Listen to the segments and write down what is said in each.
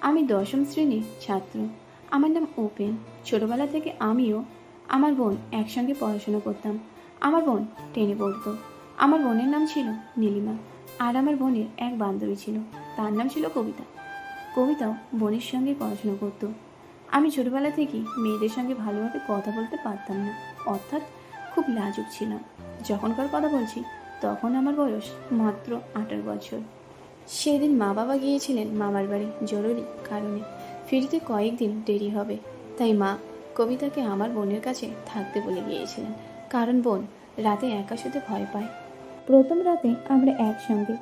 আমি 10ম শ্রেণীর ছাত্র। আমার নাম উপেন। ছোটবেলা থেকে আমিও আমার বোন একসঙ্গে পড়াশোনা করতাম। আমার বোন 10-এ পড়তো। আমার বোনের নাম ছিল নীলিমা। আর আমার বোনের এক বান্ধবী ছিল, তার নাম ছিল কবিতা। কবিতাও বোনের সঙ্গে পড়াশোনা করতো। আমি ছোটবেলা থেকেই মেয়েদের সঙ্গে ভালোভাবে কথা বলতে পারতাম না, অর্থাৎ খুব লাজুক ছিলাম। যখনকার কথা বলছি তখন আমার বয়স মাত্র 18 বছর। সেদিন মা বাবা গিয়েছিলেন মামার বাড়ি জরুরি কারণে। ফিরতে কয়েকদিন দেরি হবে, তাই মা কবিতাকে আমার বোনের কাছে থাকতে বলে গিয়েছিলেন, কারণ বোন রাতে একা শুতে ভয় পায়। প্রথম রাতে আমরা একসঙ্গে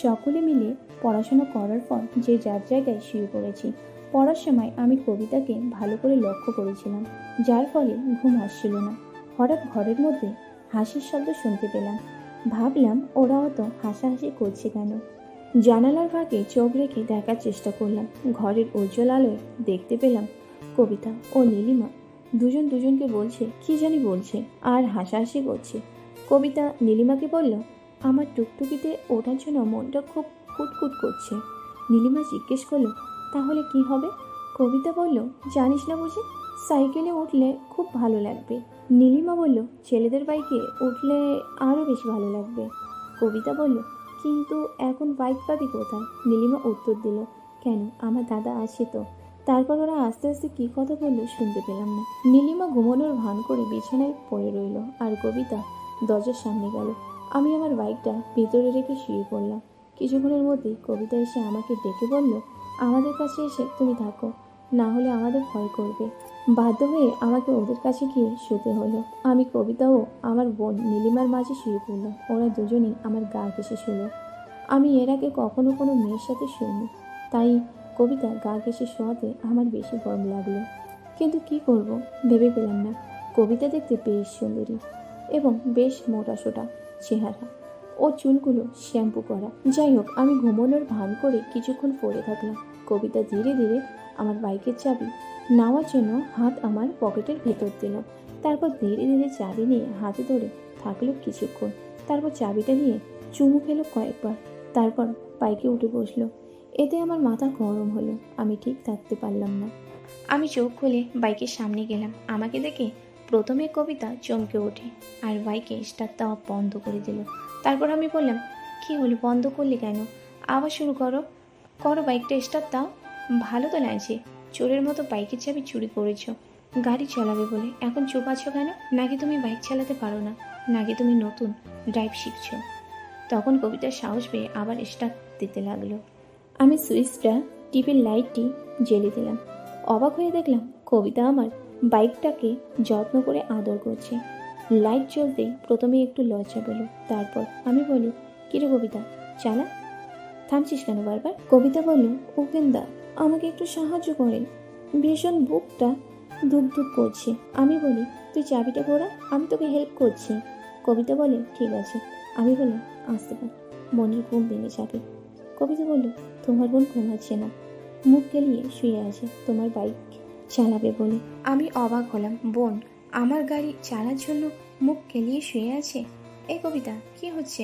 সকলে মিলে পড়াশোনা করার পর যে যার জায়গায় শুয়ে পড়েছি। পড়ার সময় আমি কবিতাকে ভালো করে লক্ষ্য করেছিলাম, যার ফলে ঘুম আসছিল না। হঠাৎ ঘরের মধ্যে হাসির শব্দ শুনতে পেলাম। ভাবলাম ওরা অত হাসাহাসি করছে কেন। জানালার ফাঁকে চোখ রেখে দেখার চেষ্টা করলাম। ঘরের উজ্জ্বল আলোয় দেখতে পেলাম কবিতা ও নীলিমা দুজন দুজনকে বলছে কি জানি বলছে আর হাসাহাসি করছে। কবিতা নীলিমাকে বলল, আমার টুকটুকিতে ওঠার জন্য মনটা খুব কুটকুট করছে। নীলিমা জিজ্ঞেস করলো, তাহলে কি হবে? কবিতা বলল, জানিস না বুঝি, সাইকেলে উঠলে খুব ভালো লাগবে। নীলিমা বলল, ছেলেদের বাইকে উঠলে আরও বেশি ভালো লাগবে। কবিতা বলল, কিন্তু এখন বাইক পাবি কোথায়? নীলিমা উত্তর দিল, কেন, আমার দাদা আছে তো। তারপর ওরা আস্তে আস্তে কী কথা বললো শুনতে পেলাম না। নীলিমা ঘুমানোর ভান করে বিছানায় পড়ে রইল আর কবিতা দরজার সামনে গেল। আমি আমার বাইকটা ভেতরে রেখে শুয়ে পড়লাম। কিছুক্ষণের মধ্যেই কবিতা এসে আমাকে ডেকে বলল, আমাদের কাছে এসে তুমি থাকো, না হলে আমাদের ভয় করবে। বাধ্য হয়ে আমাকে ওদের কাছে গিয়ে শুতে হলো। আমি কবিতা ও আমার বোন নীলিমার মাঝে শুয়ে পড়লাম। ওরা দুজনেই আমার গা ঘেঁষে শুলো। আমি এর আগে কখনো কোনো মেয়ের সাথে শুইনি, তাই কবিতা গা ঘেঁষে শোয়াতে আমার বেশি গরম লাগলো। কিন্তু কি করব ভেবে পেলাম না। কবিতা দেখতে বেশ সুন্দরী এবং বেশ মোটাসোটা চেহারা, ও চুলগুলো শ্যাম্পু করা। যাই হোক, আমি ঘুমানোর ভান করে কিছুক্ষণ পড়ে থাকলাম। কবিতা ধীরে ধীরে আমার বাইকের চাবি নেওয়ার জন্য হাত আমার পকেটের ভেতর দিল। তারপর ধীরে ধীরে চাবি নিয়ে হাতে ধরে থাকলো কিছুক্ষণ। তারপর চাবিটা নিয়ে চুমু খেলো কয়েকবার, তারপর বাইকে উঠে বসলো। এতে আমার মাথা গরম হলো। আমি ঠিক থাকতে পারলাম না। আমি চোখ খুলে বাইকের সামনে গেলাম। আমাকে দেখে প্রথমে কবিতা চমকে ওঠে আর বাইকে স্টার্ট দেওয়া বন্ধ করে দিল। তারপর আমি বললাম, কি হলো, বন্ধ করলে কেন? আবার শুরু করো করো, বাইকটা স্টার্ট দাও। ভালো তো লাগছে, চোরের মতো বাইকের চাবি চুরি করেছো গাড়ি চালাবে বলে। এখন চুপ আছো কেন? নাকি তুমি বাইক চালাতে পারো না? নাকি তুমি নতুন ড্রাইভ শিখছো? তখন কবিতার সাহস পেয়ে আবার স্টার্ট দিতে লাগলো। আমি সুইচটা টিপে লাইটটি জ্বেলে দিলাম। অবাক হয়ে দেখলাম কবিতা আমার বাইকটাকে যত্ন করে আদর করছে। লাইট জ্বলতেই প্রথমে একটু লজ্জা পেল। তারপর আমি বলি, কিরে কবিতা, চালা, থামছিস কেন বারবার? কবিতা বলল, উপেন্দা আমাকে একটু সাহায্য করেন, ভীষণ বুকটা ধুক ধুক করছে। আমি বলি, তুই চাবিটা ঘোরা, আমি তোকে হেল্প করছি। কবিতা বলে, ঠিক আছে। আমি বললাম, আসতে পার, বোনের ঘুম ভেঙে যাবে। কবিতা বলল, তোমার বোন ঘুমাচ্ছে না, মুখ গেলিয়ে শুয়ে আছে, তোমার বাইক চালাবে বলে। আমি অবাক হলাম, বোন আমার গাড়ি চালার জন্য মুখ গেলিয়ে শুয়ে আছে? এই কবিতা, কি হচ্ছে?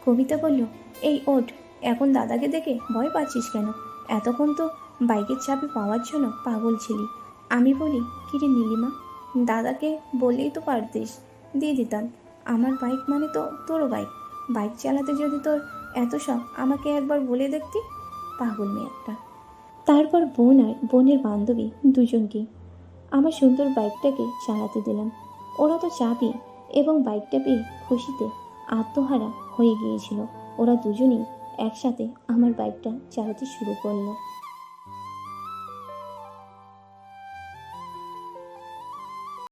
কবিতা বলল, এই ওঠ, এখন দাদাকে দেখে ভয় পাচ্ছিস কেন? এতক্ষণ তো বাইকের চাবি পাওয়ার জন্য পাগল ছিলি। আমি বলি, কিরে নীলিমা, দাদাকে বললেই তো পারতিস, দিয়ে দিতাম। আমার বাইক মানে তো তোরও বাইক। বাইক চালাতে যদি তোর এত শখ, আমাকে একবার বলে দেখতি। পাগল মেয়ে একটা। তারপর বোন আর বোনের বান্ধবী দুজনকে আমার সুন্দর বাইকটাকে চালাতে দিলাম। ওরা তো চাবি এবং বাইকটা পেয়ে খুশিতে আত্মহারা হয়ে গিয়েছিল। ওরা দুজনেই একসাথে আমার বাইকটা চালাতে শুরু করলো।